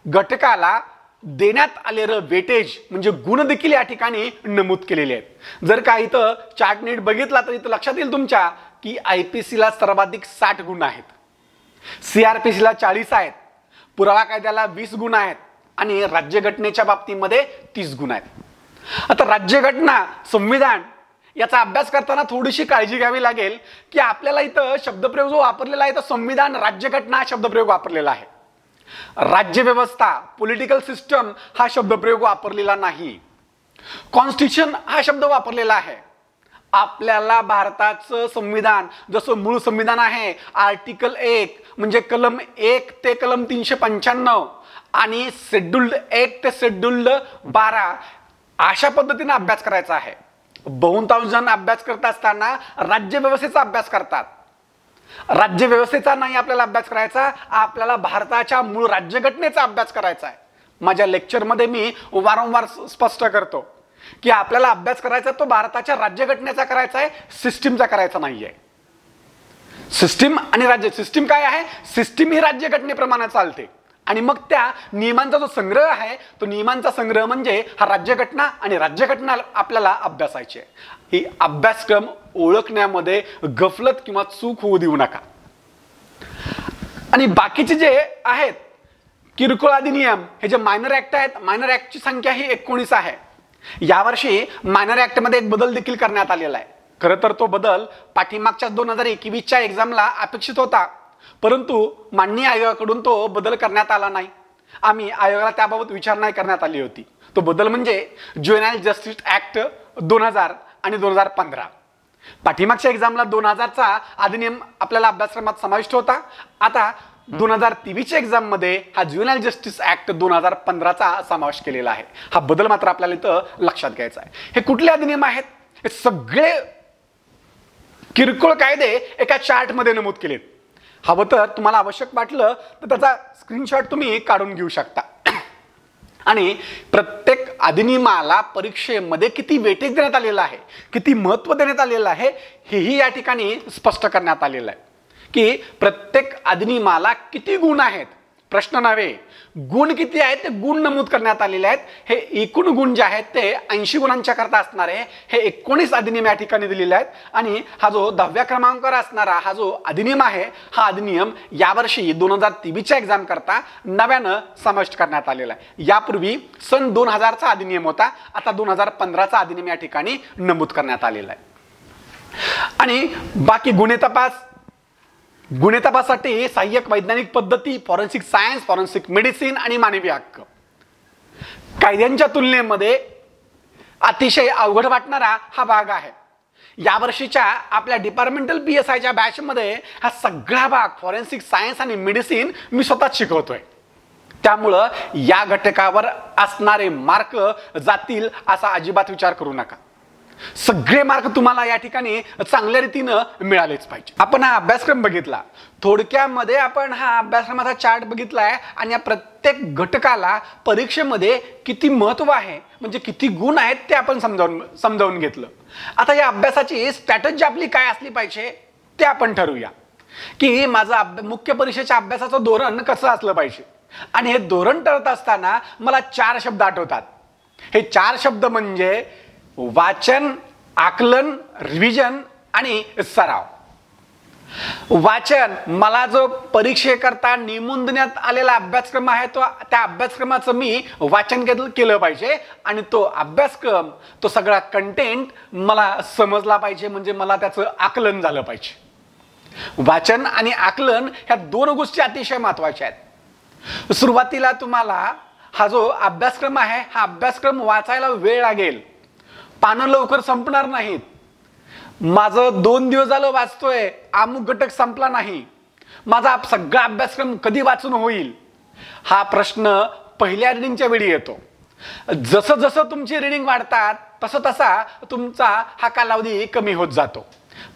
घटकाला देण्यात आलेलं वेटेज म्हणजे गुण देखील या ठिकाणी नमूद केलेले आहेत. जर का इथं चार्ट नीट बघितला तर इथं लक्षात येईल तुमच्या की IPC ला सर्वाधिक 60 गुण आहेत, CRPC ला 40 आहेत, पुरावा कायद्याला 20 गुण आहेत आणि राज्यघटनेच्या बाबतीमध्ये 30 गुण आहेत. आता राज्यघटना, संविधान याचा अभ्यास करताना थोडीशी काळजी घ्यावी लागेल की आपल्याला इथं शब्दप्रयोग जो वापरलेला आहे तो संविधान, राज्यघटना हा शब्दप्रयोग वापरलेला आहे. राज्यव्यवस्था, पॉलिटिकल सिस्टम हा शब्दप्रयोग वापरलेला नाही. कॉन्स्टिट्यूशन हा शब्द वापरलेला आहे. आपल्याला भारताचं संविधान जसं मूळ संविधान आहे आर्टिकल 1 म्हणजे कलम 1 ते कलम 395 आणि शेड्यूल्ड 1 ते शेड्यूल्ड 12 अशा पद्धतीने अभ्यास करायचा आहे. बहुतांश जण अभ्यास करत असताना राज्यव्यवस्थेचा अभ्यास करतात. राज्यव्यवस्थेचा नाही आपल्याला अभ्यास करायचा, आपल्याला भारताच्या मूळ राज्यघटनेचा अभ्यास करायचा आहे. माझ्या लेक्चरमध्ये मी वारंवार स्पष्ट करतो की आपल्याला अभ्यास करायचा तो भारताच्या राज्यघटनेचा करायचा आहे, सिस्टीमचा करायचा नाहीये. सिस्टीम आणि राज्य, सिस्टीम काय आहे, सिस्टीम ही राज्यघटनेप्रमाणे चालते आणि मग त्या नियमांचा जो संग्रह आहे तो नियमांचा संग्रह म्हणजे हा राज्यघटना आणि राज्यघटना आपल्याला अभ्यासायची आहे. ही अभ्यासक्रम ओळखण्यामध्ये गफलत किंवा चूक होऊ देऊ नका. आणि बाकीचे जे आहेत किरकोळ अधिनियम हे जे मायनर ऍक्ट आहेत, मायनर ऍक्टची संख्या ही 19 आहे. यावर्षी मायनर ऍक्ट मध्ये एक बदल देखील करण्यात आलेला आहे. खरं तर तो बदल पाठीमागच्या 2021च्या एक्झामला अपेक्षित होता, परंतु माननीय आयोगाकडून तो बदल करण्यात आला नाही. आम्ही आयोगाला त्याबाबत विचारणा करण्यात आली होती. तो बदल म्हणजे ज्युव्हेनाइल जस्टिस ऍक्ट 2000 आणि 2015. पाठीमागच्या एक्झामला 2000चा अधिनियम आपल्याला अभ्यासक्रमात समाविष्ट होता. आता 2023च्या एक्झाम मध्ये हा ज्युव्हेनाइल जस्टिस ऍक्ट 2015चा समावेश केलेला आहे. हा बदल मात्र आपल्याला इथं लक्षात घ्यायचा आहे. हे कुठले अधिनियम आहेत, हे सगळे किरकोळ कायदे एका चार्ट मध्ये नमूद केलेत. हवं तर तुम्हाला आवश्यक वाटलं तर त्याचा स्क्रीनशॉट तुम्ही काढून घेऊ शकता. आणि प्रत्येक अधिनियमाला परीक्षेमध्ये किती वेटेज देण्यात आलेलं आहे, किती महत्त्व देण्यात आलेलं आहे हेही या ठिकाणी स्पष्ट करण्यात आलेलं आहे की प्रत्येक अधिनियमाला किती गुण आहेत, प्रश्न नव्हे, गुण किती आहेत ते गुण नमूद करण्यात आलेले आहेत. हे एकूण गुण जे आहेत ते 80 गुणांच्या करता असणारे हे 19 अधिनियम या ठिकाणी दिलेले आहेत. आणि हा जो 10व्या क्रमांकावर असणारा हा जो अधिनियम आहे हा अधिनियम यावर्षी 2023च्या एक्झाम करता नव्यानं समाविष्ट करण्यात आलेला आहे. यापूर्वी सन 2000चा अधिनियम होता, आता 2015चा अधिनियम या ठिकाणी नमूद करण्यात आलेला आहे. आणि बाकी गुन्हे तपासासाठी सहाय्यक वैज्ञानिक पद्धती, फॉरेन्सिक सायन्स, फॉरेन्सिक मेडिसिन आणि मानवी हक्क कायद्यांच्या तुलनेमध्ये अतिशय अवघड वाटणारा हा भाग आहे. यावर्षीच्या आपल्या डिपार्टमेंटल PSIच्या बॅचमध्ये हा सगळा भाग फॉरेन्सिक सायन्स आणि मेडिसिन मी स्वतःच शिकवतोय. त्यामुळं या घटकावर असणारे मार्क जातील असा अजिबात विचार करू नका. सगळे मार्क तुम्हाला या ठिकाणी चांगल्या रीतीनं मिळालेच पाहिजे. आपण हा अभ्यासक्रम बघितला, थोडक्यामध्ये आपण हा अभ्यासक्रमाचा चार्ट बघितलाय आणि या प्रत्येक घटकाला परीक्षेमध्ये किती महत्त्व आहे म्हणजे किती गुण आहेत ते आपण समजावून घेतलं. आता या अभ्यासाची स्ट्रॅटेजी आपली काय असली पाहिजे ते आपण ठरवूया की माझं मुख्य परीक्षेच्या अभ्यासाचं धोरण कसं असलं पाहिजे. आणि हे धोरण ठरत असताना मला 4 शब्द आठवतात. हे 4 शब्द म्हणजे वाचन, आकलन, रिव्हिजन आणि सराव. वाचन, मला जो परीक्षेकरता नेमून देण्यात आलेला अभ्यासक्रम आहे तो त्या अभ्यासक्रमाचं मी वाचन केलं पाहिजे आणि तो अभ्यासक्रम, तो सगळा कंटेंट मला समजला पाहिजे, म्हणजे मला त्याचं आकलन झालं पाहिजे. वाचन आणि आकलन ह्या दोन गोष्टी अतिशय महत्त्वाच्या आहेत. सुरुवातीला तुम्हाला हा जो अभ्यासक्रम आहे हा अभ्यासक्रम वाचायला वेळ लागेल, पानं लवकर संपणार नाहीत. माझं 2 दिवस झालं वाचतोय, अमुक घटक संपला नाही, माझा सगळा अभ्यासक्रम कधी वाचून होईल, हा प्रश्न पहिल्या रिडिंगच्या वेळी येतो. जसं जसं तुमची रिडिंग वाढतात तसं तसा तुमचा हा कालावधी कमी होत जातो.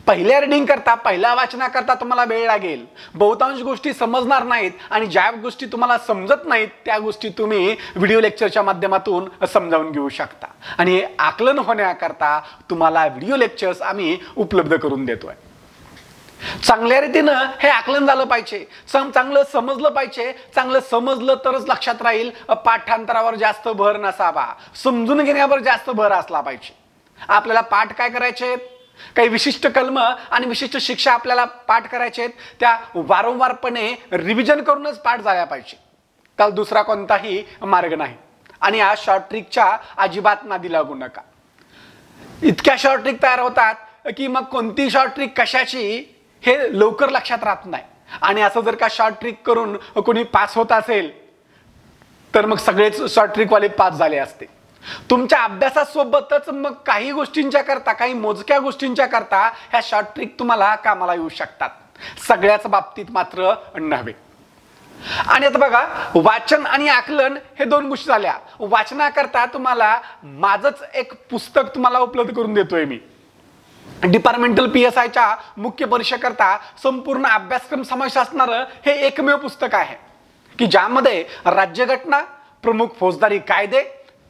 पहिल्या रिडिंग करता, पहिल्या वाचनाकरता तुम्हाला वेळ लागेल, बहुतांश गोष्टी समजणार नाहीत आणि ज्या गोष्टी तुम्हाला समजत नाहीत त्या गोष्टी तुम्ही व्हिडिओ लेक्चरच्या माध्यमातून समजावून घेऊ शकता. आणि हे आकलन होण्याकरता तुम्हाला व्हिडिओ लेक्चर्स आम्ही उपलब्ध करून देतोय. चांगल्या रीतीनं हे आकलन झालं पाहिजे, चांगलं समजलं पाहिजे. चांगलं समजलं तरच लक्षात राहील. पाठांतरावर जास्त भर नसावा, समजून घेण्यावर जास्त भर असला पाहिजे. आपल्याला पाठ काय करायचे, काही विशिष्ट कलम आणि विशिष्ट शिक्षा आपल्याला पाठ करायचे आहेत, त्या वारंवारपणे रिव्हिजन करूनच पाठ झाल्या पाहिजे. त्याला दुसरा कोणताही मार्ग नाही. आणि या शॉर्ट ट्रिकच्या अजिबात नादी लागू नका. इतक्या शॉर्ट ट्रिक तयार होतात की मग कोणती शॉर्ट ट्रिक कशाची हे लवकर लक्षात राहत नाही. आणि असं जर का शॉर्ट ट्रिक करून कोणी पास होत असेल तर मग सगळेच शॉर्ट ट्रिकवाले पास झाले असते. तुमच्या अभ्यासासोबतच मग काही गोष्टींच्या करता, काही मोजक्या गोष्टींच्या करता ह्या शॉर्ट ट्रिक तुम्हाला कामाला येऊ शकतात, सगळ्याच बाबतीत मात्र नव्हे. आणि आता बघा, वाचन आणि आकलन हे दोन गोष्टी झाल्या. वाचनाकरता तुम्हाला माझंच एक पुस्तक तुम्हाला उपलब्ध करून देतोय मी. डिपार्टमेंटल PSIच्या मुख्य परीक्षेकरता संपूर्ण अभ्यासक्रम समावेश असणारं हे एकमेव पुस्तक आहे की ज्यामध्ये राज्यघटना, प्रमुख फौजदारी कायदे,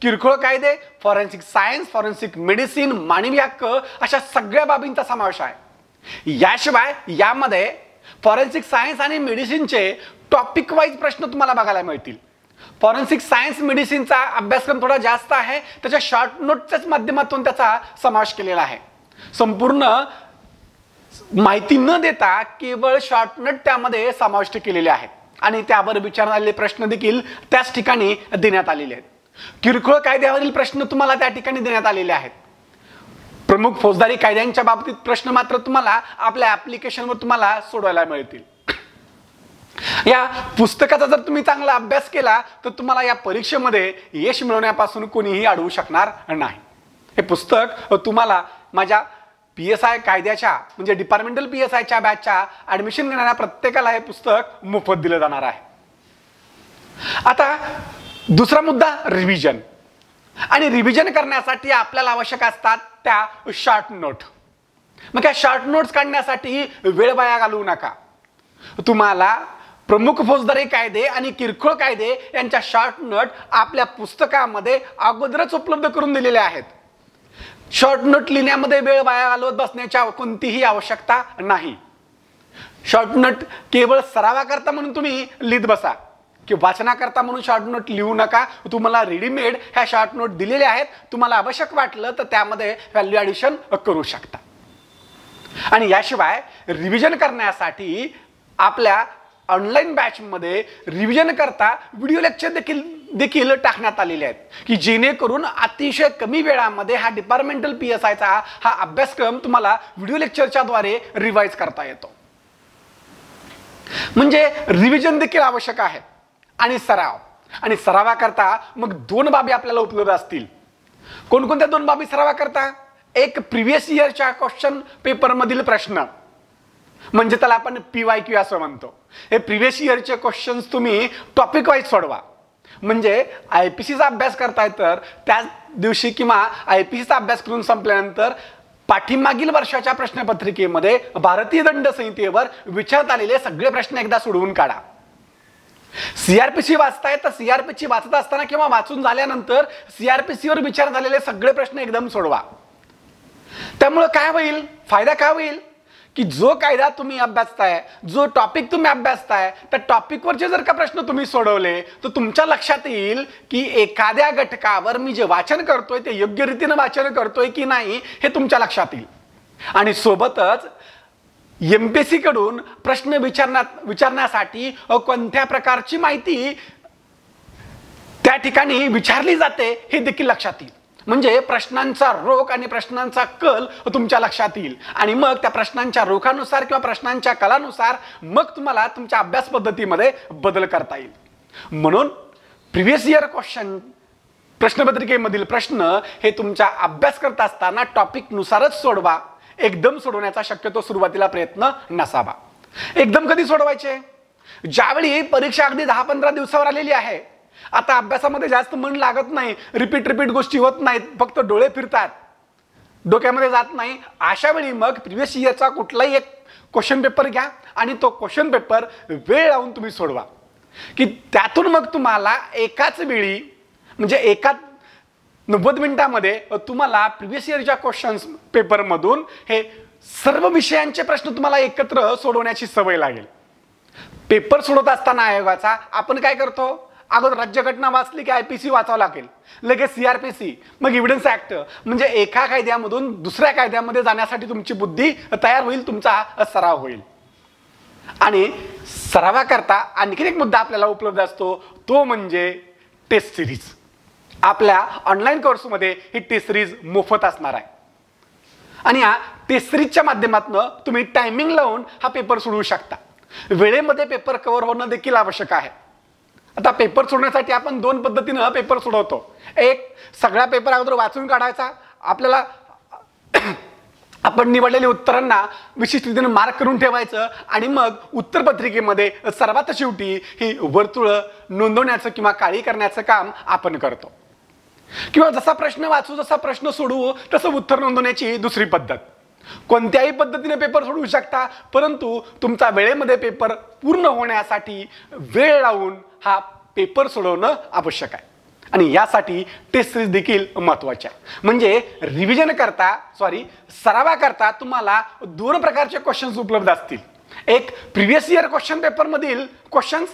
किरकोळ कायदे, फॉरेन्सिक सायन्स, फॉरेन्सिक मेडिसिन, मानवी हक्क अशा सगळ्या बाबींचा समावेश आहे. याशिवाय यामध्ये फॉरेन्सिक सायन्स आणि मेडिसिनचे टॉपिक वाईज प्रश्न तुम्हाला बघायला मिळतील. फॉरेन्सिक सायन्स मेडिसिनचा अभ्यासक्रम थोडा जास्त आहे, त्याच्या शॉर्ट नोटच्याच माध्यमातून त्याचा समावेश केलेला आहे. संपूर्ण माहिती न देता केवळ शॉर्ट नोट त्यामध्ये समाविष्ट केलेले आहेत आणि त्यावर विचारण्यात आलेले प्रश्न देखील त्याच ठिकाणी देण्यात आलेले आहेत. किरकोळ कायद्यावरील प्रश्न तुम्हाला त्या ठिकाणी देण्यात आलेले आहेत. प्रमुख फौजदारी कायद्यांच्या बाबतीत प्रश्न मात्र तुम्हाला आपल्या ऍप्लिकेशनवर तुम्हाला सोडवायला मिळतील. या पुस्तकाचा जर तुम्ही चांगला अभ्यास केला तर तुम्हाला या परीक्षेमध्ये यश मिळवण्यापासून कोणीही अडवू शकणार नाही. हे पुस्तक तुम्हाला माझ्या PSI कायद्याच्या म्हणजे डिपार्टमेंटल PSIच्या बॅचच्या ऍडमिशन घेणाऱ्या प्रत्येकाला हे पुस्तक मोफत दिलं जाणार आहे. आता दुसरा मुद्दा, रिव्हिजन. आणि रिव्हिजन करण्यासाठी आपल्याला आवश्यक असतात त्या शॉर्ट नोट. मग त्या शॉर्ट नोट्स काढण्यासाठी वेळ वाया घालवू नका. तुम्हाला प्रमुख फौजदारी कायदे आणि किरकोळ कायदे यांच्या शॉर्ट नोट आपल्या पुस्तकामध्ये अगोदरच उपलब्ध करून दिलेल्या आहेत. शॉर्ट नोट लिहिण्यामध्ये वेळ वाया घालवत बसण्याची कोणतीही आवश्यकता नाही. शॉर्ट नोट केवळ सरावाकरता म्हणून तुम्ही लिहित बसा की वाचनाकरता म्हणून शॉर्ट नोट लिहू नका. तुम्हाला रेडीमेड ह्या शॉर्ट नोट दिलेल्या आहेत, तुम्हाला आवश्यक वाटलं तर त्यामध्ये व्हॅल्यू ॲडिशन करू शकता. आणि याशिवाय रिव्हिजन करण्यासाठी आपल्या ऑनलाईन बॅचमध्ये रिव्हिजन करता व्हिडिओ लेक्चर देखील टाकण्यात आलेले आहेत की जेणेकरून अतिशय कमी वेळामध्ये हा डिपार्टमेंटल PSIचा हा अभ्यासक्रम तुम्हाला व्हिडिओ लेक्चरच्या द्वारे रिवाइज करता येतो. म्हणजे रिव्हिजन देखील आवश्यक आहे आणि सराव. आणि सरावाकरता मग दोन बाबी आपल्याला उपलब्ध असतील. कोणकोणत्या दोन बाबी सरावाकरता? एक, प्रिव्हियस इयरच्या क्वेश्चन पेपरमधील प्रश्न, म्हणजे त्याला आपण PYQ असं म्हणतो. हे प्रिव्हियस इयरचे क्वेश्चन्स तुम्ही टॉपिक वाईज सोडवा. म्हणजे IPCचा अभ्यास करताय तर त्याच दिवशी किंवा IPCचा अभ्यास करून संपल्यानंतर पाठीमागील वर्षाच्या प्रश्नपत्रिकेमध्ये भारतीय दंड संहितेवर विचारण्यात आलेले सगळे प्रश्न एकदा सोडवून काढा. CRPC वाचताय तर CRPC वाचत असताना किंवा वाचून झाल्यानंतर CRPC वर विचार झालेले सगळे प्रश्न एकदम सोडवा. त्यामुळे काय होईल, फायदा काय होईल की जो कायदा तुम्ही अभ्यासताय, जो टॉपिक तुम्ही अभ्यासताय, त्या टॉपिकवरचे जर का प्रश्न तुम्ही सोडवले तर तुमच्या लक्षात येईल की एखाद्या घटकावर मी जे वाचन करतोय ते योग्य रीतीने वाचन करतोय की नाही हे तुमच्या लक्षात येईल. आणि सोबतच एमपीएससी कडून प्रश्न विचारण्यासाठी कोणत्या प्रकारची माहिती त्या ठिकाणी विचारली जाते हे देखील लक्षात येईल. म्हणजे प्रश्नांचा रोख आणि प्रश्नांचा कल तुमच्या लक्षात येईल आणि मग त्या प्रश्नांच्या रोखानुसार किंवा प्रश्नांच्या कलानुसार मग तुम्हाला तुमच्या अभ्यास पद्धतीमध्ये बदल करता येईल. म्हणून प्रिव्हियस इयर क्वेश्चन प्रश्नपत्रिकेमधील प्रश्न हे तुमचा अभ्यास करत असताना टॉपिकनुसारच सोडवा. एकदम सोडवण्याचा शक्यतो सुरुवातीला प्रयत्न नसावा. एकदम कधी सोडवायचे? ज्यावेळी परीक्षा अगदी 10-15 दिवसावर आलेली आहे, आता अभ्यासामध्ये जास्त मन लागत नाही, रिपीट गोष्टी होत नाहीत, फक्त डोळे फिरतात, डोक्यामध्ये जात नाही, अशा वेळी मग प्रिव्हियस इयरचा कुठलाही एक क्वेश्चन पेपर घ्या आणि तो क्वेश्चन पेपर वेळ लावून तुम्ही सोडवा, की त्यातून मग तुम्हाला एकाच वेळी म्हणजे एका 90 मिनिटांमध्ये तुम्हाला प्रिव्हियस इयरच्या क्वेश्चन्स पेपरमधून हे सर्व विषयांचे प्रश्न तुम्हाला एकत्र सोडवण्याची सवय लागेल. पेपर सोडवत असताना आयोगाचा आपण काय करतो? अगोदर राज्यघटना वाचली की आयपीसी वाचावं लागेल, लगेच सीआरपीसी, मग एव्हिडन्स ऍक्ट, म्हणजे एका कायद्यामधून दुसऱ्या कायद्यामध्ये जाण्यासाठी तुमची बुद्धी तयार होईल, तुमचा सराव होईल. आणि सरावाकरता आणखीन एक मुद्दा आपल्याला उपलब्ध असतो, तो म्हणजे टेस्ट सिरीज. आपल्या ऑनलाईन कोर्समध्ये ही टेस्ट सिरीज मोफत असणार आहे आणि या टेस्ट सिरीजच्या माध्यमातून तुम्ही टायमिंग लावून हा पेपर सोडवू शकता. वेळेमध्ये पेपर कव्हर होणं देखील आवश्यक आहे. आता पेपर सोडण्यासाठी आपण 2 पद्धतीनं पेपर सोडवतो. एक, सगळा पेपर अगोदर वाचून काढायचा, आपल्याला आपण निवडलेल्या उत्तरांना विशिष्ट रीतीने मार्क करून ठेवायचं आणि मग उत्तरपत्रिकेमध्ये सर्वात शेवटी ही वर्तुळं नोंदवण्याचं किंवा काळी करण्याचं काम आपण करतो. किंवा जसा प्रश्न वाचू, जसा प्रश्न सोडवू, तसं उत्तर नोंदवण्याची दुसरी पद्धत. कोणत्याही पद्धतीने पेपर सोडवू शकता, परंतु तुमचा वेळेमध्ये पेपर पूर्ण होण्यासाठी वेळ लावून हा पेपर सोडवणं आवश्यक आहे. आणि यासाठी टेस्ट सिरीज देखील महत्त्वाची आहे. म्हणजे रिव्हिजन करता सरावा करता तुम्हाला 2 प्रकारचे क्वेश्चन्स उपलब्ध असतील. एक प्रिव्हियस इयर क्वेश्चन पेपरमधील क्वेश्चन्स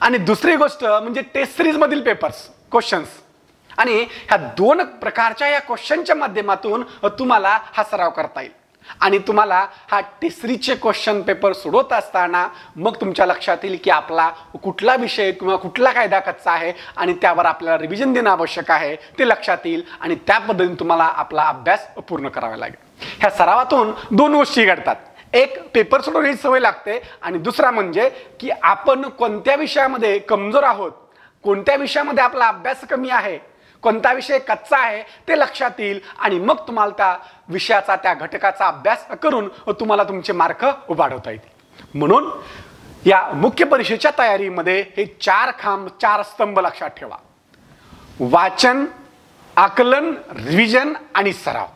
आणि दुसरी गोष्ट म्हणजे टेस्ट सिरीजमधील पेपर्स क्वेश्चन्स. आणि ह्या 2 प्रकारच्या या क्वेश्चनच्या माध्यमातून तुम्हाला हा सराव करता येईल आणि तुम्हाला हा टेस्ट सिरीजचे क्वेश्चन पेपर सोडवत असताना मग तुमच्या लक्षात येईल की आपला कुठला विषय किंवा कुठला कायदा कच्चा आहे आणि त्यावर आपल्याला रिव्हिजन देणं आवश्यक आहे ते लक्षात येईल आणि त्या पद्धतीने तुम्हाला आपला अभ्यास पूर्ण करावा लागेल. ह्या सरावातून 2 गोष्टी घडतात. एक, पेपर सोडवण्याची सवय लागते आणि दुसरा म्हणजे की आपण कोणत्या विषयामध्ये कमजोर आहोत, कोणत्या विषयामध्ये आपला अभ्यास कमी आहे, कोणता विषय कच्चा आहे ते लक्षात येईल आणि मग तुम्हाला त्या विषयाचा त्या घटकाचा अभ्यास करून तुम्हाला तुमचे मार्क वाढवता येतील. म्हणून या मुख्य परीक्षेच्या तयारीमध्ये हे 4 स्तंभ लक्षात ठेवा: वाचन, आकलन, रिव्हिजन आणि सराव.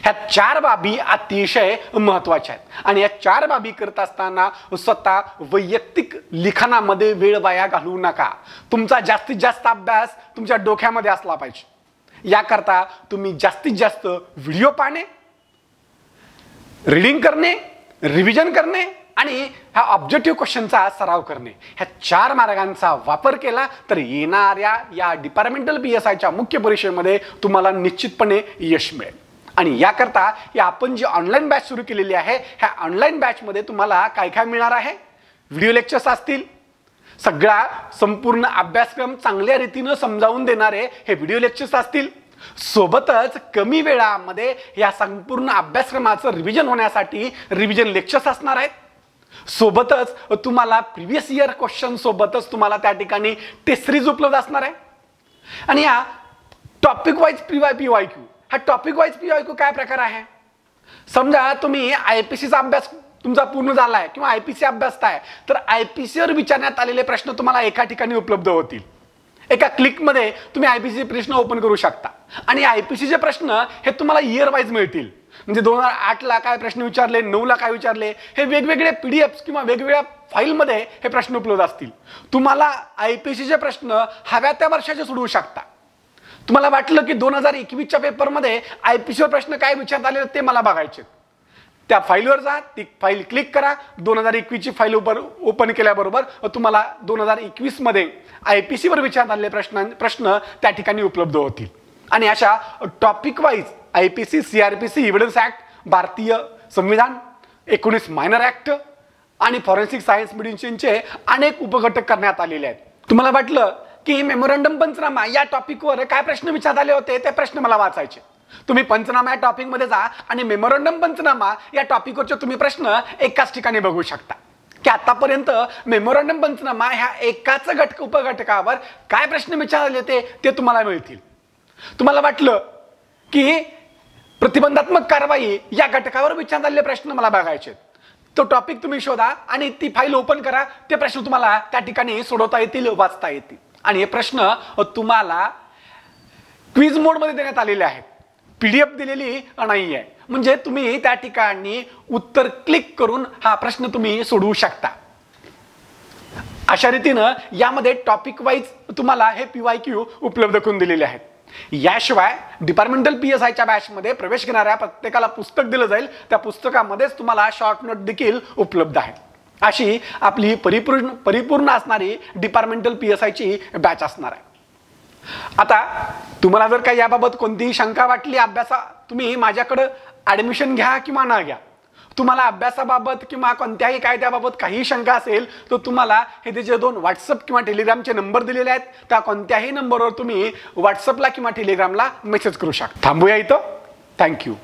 ह्या 4 बाबी अतिशय महत्त्वाच्या आहेत आणि या 4 बाबी करत असताना स्वतः वैयक्तिक लिखाणामध्ये वेळ वाया घालवू नका. तुमचा जास्तीत जास्त अभ्यास तुमच्या डोक्यामध्ये असला पाहिजे. याकरता तुम्ही जास्तीत जास्त व्हिडिओ पाहणे, रीडिंग करणे, रिव्हिजन करणे आणि ह्या ऑब्जेक्टिव्ह क्वेश्चनचा सराव करणे, ह्या 4 मार्गांचा वापर केला तर येणाऱ्या या डिपार्टमेंटल PSIच्या मुख्य परीक्षेमध्ये तुम्हाला निश्चितपणे यश मिळेल. आणि याकरता आपण जी ऑनलाईन बॅच सुरू केलेली आहे, ह्या ऑनलाईन बॅचमध्ये तुम्हाला काय काय मिळणार आहे? व्हिडिओ लेक्चर्स असतील, सगळा संपूर्ण अभ्यासक्रम चांगल्या रीतीने समजावून देणारे हे व्हिडिओ लेक्चर्स असतील. सोबतच कमी वेळामध्ये या संपूर्ण अभ्यासक्रमाचं रिव्हिजन होण्यासाठी रिव्हिजन लेक्चर्स असणार आहेत. सोबतच तुम्हाला प्रिव्हियस इयर क्वेश्चन सोबतच तुम्हाला त्या ठिकाणी टेस्ट सिरीज उपलब्ध असणार आहे. आणि या टॉपिक वाईज PYQ, हा टॉपिक वाईज PYQ काय प्रकार आहे? समजा तुम्ही IPCचा अभ्यास तुमचा पूर्ण झाला आहे किंवा IPC अभ्यासताय, तर IPCवर विचारण्यात आलेले प्रश्न तुम्हाला एका ठिकाणी उपलब्ध होतील. एका क्लिकमध्ये तुम्ही IPC प्रश्न ओपन करू शकता आणि IPCचे प्रश्न हे तुम्हाला इयर वाईज मिळतील. म्हणजे 2008ला काय प्रश्न विचारले, 9ला काय विचारले, हे वेगवेगळे PDF किंवा वेगवेगळ्या फाईलमध्ये हे प्रश्न उपलब्ध असतील. तुम्हाला IPCचे प्रश्न हव्या त्या वर्षाचे सोडवू शकता. तुम्हाला वाटलं की 2021च्या पेपरमध्ये IPCवर प्रश्न काय विचारण्यात आले ते मला बघायचे, त्या फाईलवर जा, ती फाईल क्लिक करा. 2021ची फाईल ओपन केल्याबरोबर तुम्हाला 2021 मध्ये IPCवर विचारण्यात आलेले प्रश्न त्या ठिकाणी उपलब्ध होतील. आणि अशा topic wise IPC, CRPC, evidence act, भारतीय संविधान, 19 मायनर ऍक्ट आणि फॉरेन्सिक सायन्स मेडिसिनचे अनेक उपघटक करण्यात आलेले आहेत। तुम्हाला वाटलं की मेमोरंडम पंचनामा या टॉपिकवर काय प्रश्न विचारण्यात आले होते ते प्रश्न मला वाचायचे, तुम्ही पंचनामा या टॉपिकमध्ये जा आणि मेमोरंडम पंचनामा या टॉपिकवरचे तुम्ही प्रश्न एकाच ठिकाणी बघू शकता की आतापर्यंत मेमोरंडम पंचनामा ह्या एकाच उपघटकावर काय प्रश्न विचारले होते ते तुम्हाला मिळतील। तुम्हाला वाटलं की प्रतिबंधात्मक कारवाई या घटकावर विचारलेले प्रश्न मला बघायचे, तो टॉपिक तुम्ही शोधा आणि ती फाईल ओपन करा, ते प्रश्न तुम्हाला त्या ठिकाणी सोडवता येतील, वाचता येतील आणि हे प्रश्न तुम्हाला क्विज मोडमध्ये देण्यात आलेले आहेत, PDF दिलेली नाही आहे, म्हणजे तुम्ही त्या ठिकाणी उत्तर क्लिक करून हा प्रश्न तुम्ही सोडवू शकता। अशा रीतीनं यामध्ये टॉपिक वाईज तुम्हाला हे PYQ उपलब्ध करून दिलेले आहेत। याशिवाय डिपार्टमेंटल PSIच्या बॅचमध्ये प्रवेश घेणाऱ्या प्रत्येकाला पुस्तक दिलं जाईल, त्या पुस्तकामध्येच तुम्हाला शॉर्ट नोट देखील उपलब्ध आहे। अशी आपली परिपूर्ण असणारी डिपार्टमेंटल PSIची बॅच असणार आहे। आता तुम्हाला जर काही याबाबत कोणतीही शंका वाटली तुम्ही माझ्याकडे ऍडमिशन घ्या किंवा न घ्या, तुम्हाला अभ्यासाबाबत किंवा कोणत्याही कायद्याबाबत काही शंका असेल तर तुम्हाला हे त्याचे 2 व्हॉट्सअप किंवा टेलिग्रामचे नंबर दिलेले आहेत, त्या कोणत्याही नंबरवर तुम्ही व्हॉट्सअपला किंवा टेलिग्रामला मेसेज करू शकता। थांबूया इथं, थँक्यू।